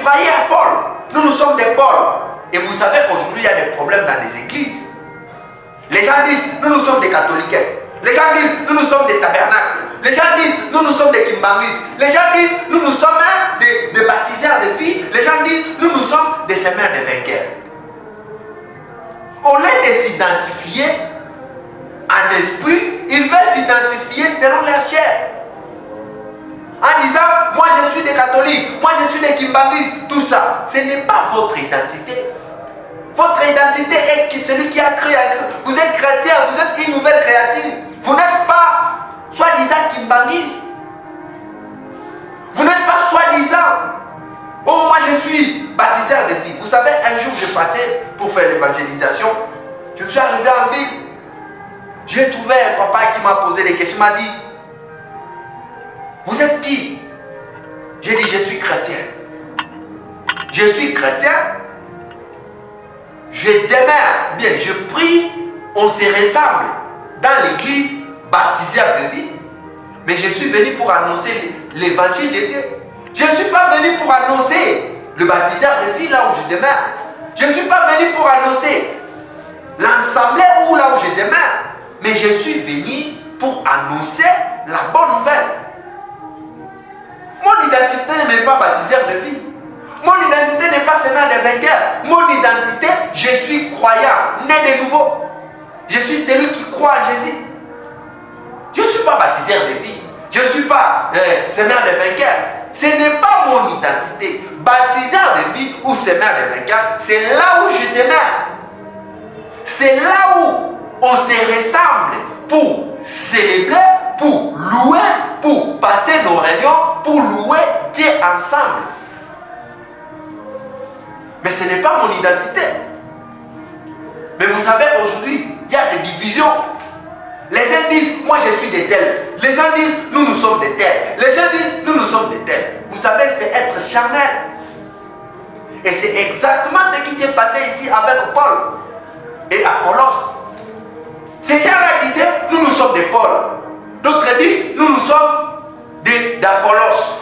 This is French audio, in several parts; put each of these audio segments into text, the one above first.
croyez à Paul. Nous sommes des Paul. Et vous savez qu'aujourd'hui, il y a des problèmes dans les églises. Les gens disent, nous sommes des catholiques. Les gens disent, nous sommes des tabernacles. Les gens disent, nous sommes des kimbanguis. Les gens disent, nous sommes des baptiseurs de vie. Les gens disent, nous sommes des semeurs de vainqueurs. Au lieu de s'identifier en esprit, ils veulent s'identifier selon leur chair. En disant, moi je suis des catholiques, moi je suis des kimbanguis, tout ça. Ce n'est pas votre identité. Votre identité est celui qui a créé. Vous êtes chrétien, vous êtes une nouvelle créature. Vous n'êtes pas soi-disant kimbanguis. Vous n'êtes pas soi-disant, oh moi je suis baptiseur de vie. Vous savez, un jour je passais pour faire l'évangélisation. Je suis arrivé en ville. J'ai trouvé un papa qui m'a posé des questions. Il m'a dit, vous êtes qui? J'ai dit, je suis chrétien. Je suis chrétien. Je demeure, bien, je prie, on se ressemble dans l'église, baptiseur de vie. Mais je suis venu pour annoncer l'évangile de Dieu. Je ne suis pas venu pour annoncer le baptiseur de vie là où je demeure. Je ne suis pas venu pour annoncer l'assemblée ou là où je demeure. Mais je suis venu pour annoncer la bonne nouvelle. Mon identité n'est pas baptiseur de vie. Mon identité n'est pas semeur de vainqueurs. Mon identité, je suis croyant, né de nouveau. Je suis celui qui croit en Jésus. Je ne suis pas baptiseur de vie. Je ne suis pas semeur de vainqueurs. Ce n'est pas mon identité. Baptiseur de vie ou semeur de vainqueurs, c'est là où je demeure. C'est là où on se ressemble pour célébrer, pour louer, pour passer nos réunions, pour louer Dieu ensemble. Mais ce n'est pas mon identité. Mais vous savez, aujourd'hui, il y a des divisions. Les uns disent, moi je suis de tels. Les uns disent, nous sommes de tels. Les uns disent, nous sommes de tels. Vous savez, c'est être charnel. Et c'est exactement ce qui s'est passé ici avec Paul et Apollos. Ces gens-là disaient, nous sommes des Paul. D'autres disent, nous sommes d'Apollos.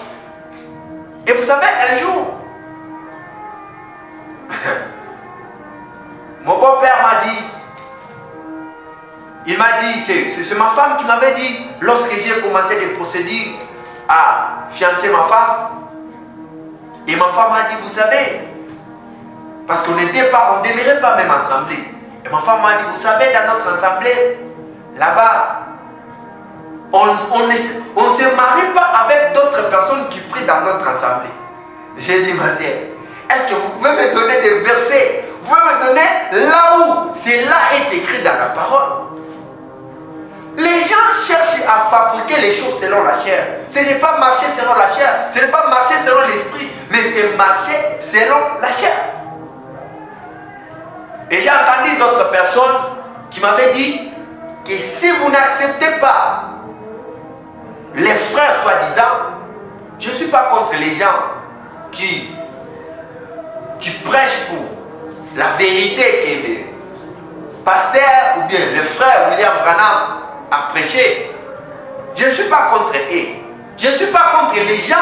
Et vous savez, un jour, mon beau-père m'a dit, il m'a dit, c'est ma femme qui m'avait dit, lorsque j'ai commencé les procédures à fiancer ma femme, et ma femme m'a dit, vous savez, parce qu'on n'était pas, on ne demeurait pas même ensemble. Et ma femme m'a dit, vous savez, dans notre assemblée, là-bas, on ne se marie pas avec d'autres personnes qui prient dans notre assemblée. J'ai dit, ma sœur, est-ce que vous pouvez me donner des versets? Vous pouvez me donner là où cela est écrit dans la parole. Les gens cherchent à fabriquer les choses selon la chair. Ce n'est pas marcher selon la chair, ce n'est pas marcher selon l'esprit, mais c'est marcher selon la chair. Et j'ai entendu d'autres personnes qui m'avaient dit que si vous n'acceptez pas les frères soi-disant, je ne suis pas contre les gens qui prêchent pour la vérité que le pasteur ou bien le frère William Branham a prêché. Je ne suis pas contre eux. Je ne suis pas contre les gens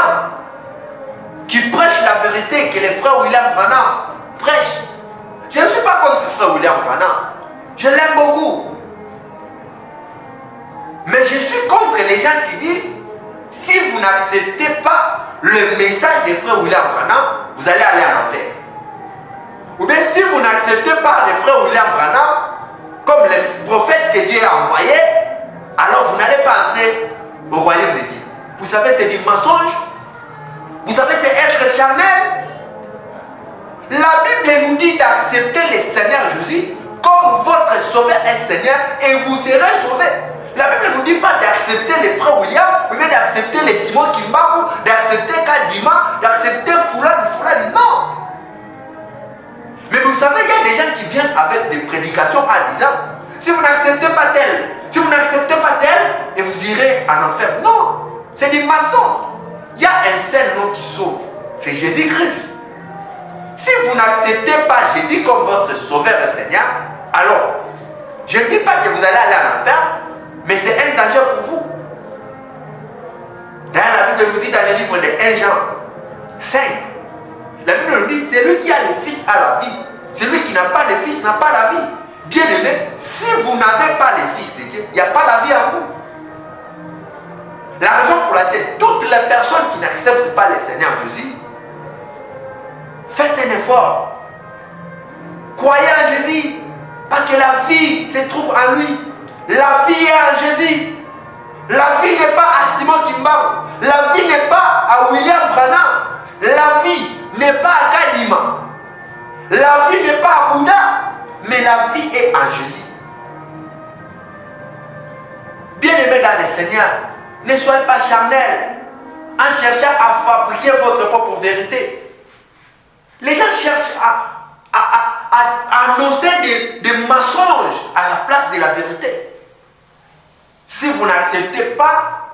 qui prêchent la vérité que le frère William Branham prêche. Je ne suis pas contre le frère William Branham. Je l'aime beaucoup. Mais je suis contre les gens qui disent, si vous n'acceptez pas le message du frère William Branham, vous allez aller en enfer. Ou bien si vous n'acceptez pas le frère William Branham comme le prophète que Dieu a envoyé, alors vous n'allez pas entrer au royaume de Dieu. Vous savez, c'est du mensonge. Vous savez, c'est être charnel. La Bible nous dit d'accepter le Seigneur Jésus comme votre sauveur et Seigneur et vous serez sauvés. La Bible ne nous dit pas d'accepter les frères William, ou bien d'accepter les Simon Kimbaku, d'accepter Kadima, d'accepter Foulani. Non. Mais vous savez, il y a des gens qui viennent avec des prédications en disant, si vous n'acceptez pas tel, si vous n'acceptez pas tel, et vous irez en enfer. Non, c'est des mensonges. Il y a un seul nom qui sauve, c'est Jésus-Christ. Si vous n'acceptez pas Jésus comme votre sauveur et Seigneur, alors, je ne dis pas que vous allez aller en enfer, mais c'est un danger pour vous. D'ailleurs, la Bible nous dit dans le livre de 1 Jean 5, La Bible nous dit, celui qui a le Fils a la vie. Celui qui n'a pas le Fils n'a pas la vie. Bien aimé, si vous n'avez pas le Fils de Dieu, il n'y a pas la vie en vous. La raison pour laquelle toutes les personnes qui n'acceptent pas le Seigneur Jésus, faites un effort. Croyez en Jésus, parce que la vie se trouve en lui. La vie est en Jésus. La vie n'est pas à Simon Kimbangu. La vie n'est pas à William Branham. La vie n'est pas à Kadima. La vie n'est pas à Bouddha. Mais la vie est en Jésus. Bien-aimés dans le Seigneur, ne soyez pas charnels en cherchant à fabriquer votre propre vérité. Les gens cherchent à annoncer des mensonges à la place de la vérité. Si vous n'acceptez pas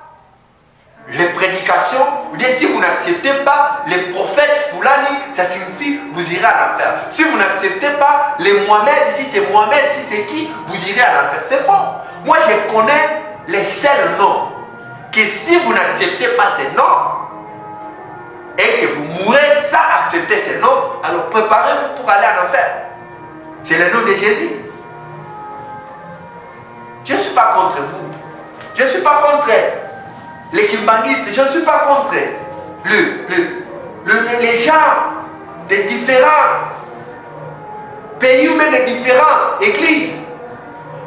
les prédications, ou bien si vous n'acceptez pas les prophètes Foulani, ça signifie vous irez à l'enfer. Si vous n'acceptez pas les Mohamed, si c'est Mohamed, si c'est qui, vous irez à l'enfer. C'est faux. Moi je connais les seuls noms que si vous n'acceptez pas ces noms et que vous mourrez sans accepter ces noms, alors préparez-vous pour aller en enfer. C'est le nom de Jésus. Je ne suis pas contre vous. Je ne suis pas contre les kimbanguistes. Je ne suis pas contre les gens des différents pays ou même des différentes églises.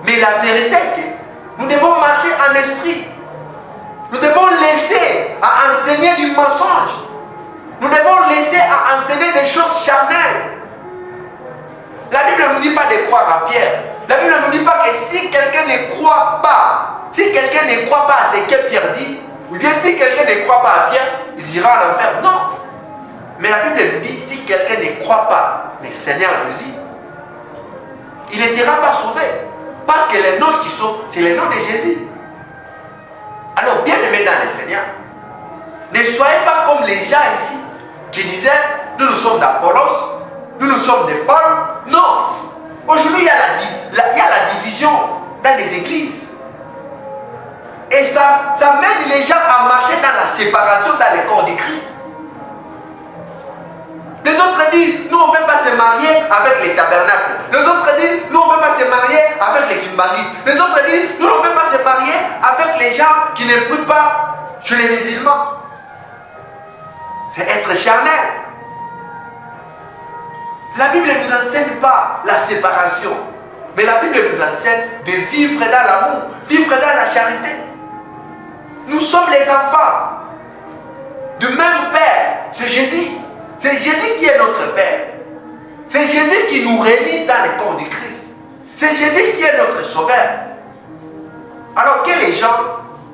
Mais la vérité est que nous devons marcher en esprit. Nous devons laisser à enseigner du mensonge. Nous devons laisser à enseigner des choses charnelles. La Bible ne nous dit pas de croire à Pierre. La Bible ne nous dit pas que si quelqu'un ne croit pas, si quelqu'un ne croit pas à ce que Pierre dit, ou bien si quelqu'un ne croit pas à Pierre, il ira en enfer. Non. Mais la Bible nous dit, si quelqu'un ne croit pas le Seigneur Jésus, il ne sera pas sauvé. Parce que les noms qui sont, c'est les noms de Jésus. Alors, bien aimés dans le Seigneur, ne soyez pas comme les gens ici qui disaient, nous sommes d'Apollos, nous sommes de Paul. Non. Aujourd'hui, il y a la division dans les églises. Et ça mène les gens à marcher dans la séparation dans le corps de Christ. Les autres disent, nous on ne peut pas se marier avec les tabernacles. Les autres disent, nous on ne peut pas se marier avec les kimbanguistes. Les autres disent, nous on ne peut pas se marier avec les gens qui ne prient pas chez les musulmans. C'est être charnel. La Bible ne nous enseigne pas la séparation. Mais la Bible nous enseigne de vivre dans l'amour, vivre dans la charité. Nous sommes les enfants du même Père, c'est Jésus. C'est Jésus qui est notre Père. C'est Jésus qui nous réunit dans le corps du Christ. C'est Jésus qui est notre Sauveur. Alors que les gens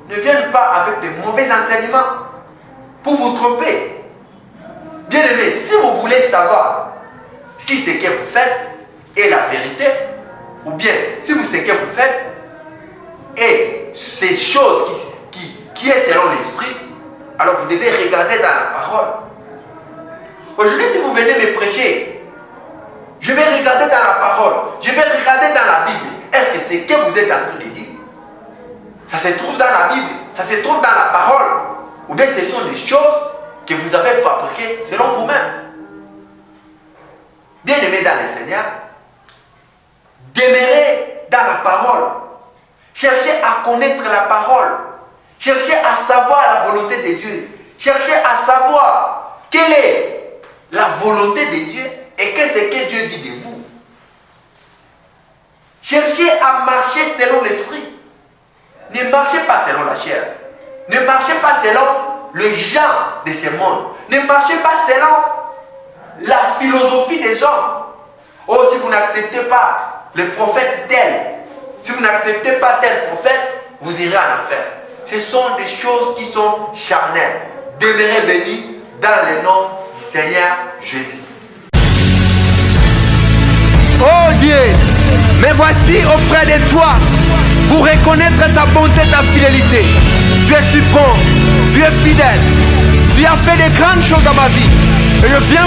ne viennent pas avec de mauvais enseignements pour vous tromper. Bien aimé, si vous voulez savoir si ce que vous faites est la vérité, ou bien si ce que vous faites est ces choses qui est selon l'esprit, alors vous devez regarder dans la parole. Aujourd'hui, si vous venez me prêcher, je vais regarder dans la parole, je vais regarder dans la Bible. Est-ce que ce que vous êtes en train de dire, ça se trouve dans la Bible, ça se trouve dans la parole, ou bien ce sont des choses que vous avez fabriquées selon vous-même. Bien aimés dans le Seigneur, demeurez dans la parole. Cherchez à connaître la parole. Cherchez à savoir la volonté de Dieu. Cherchez à savoir quelle est la volonté de Dieu et qu'est-ce que Dieu dit de vous. Cherchez à marcher selon l'esprit. Ne marchez pas selon la chair. Ne marchez pas selon le genre de ce monde. Ne marchez pas selon la philosophie des hommes. Oh, si vous n'acceptez pas le prophète tel, si vous n'acceptez pas tel prophète, vous irez en enfer. Ce sont des choses qui sont charnelles. Demeurez bénis dans le nom du Seigneur Jésus. Oh Dieu, me voici auprès de toi pour reconnaître ta bonté, ta fidélité. Tu es si bon, tu es fidèle, tu as fait de grandes choses dans ma vie. Et je viens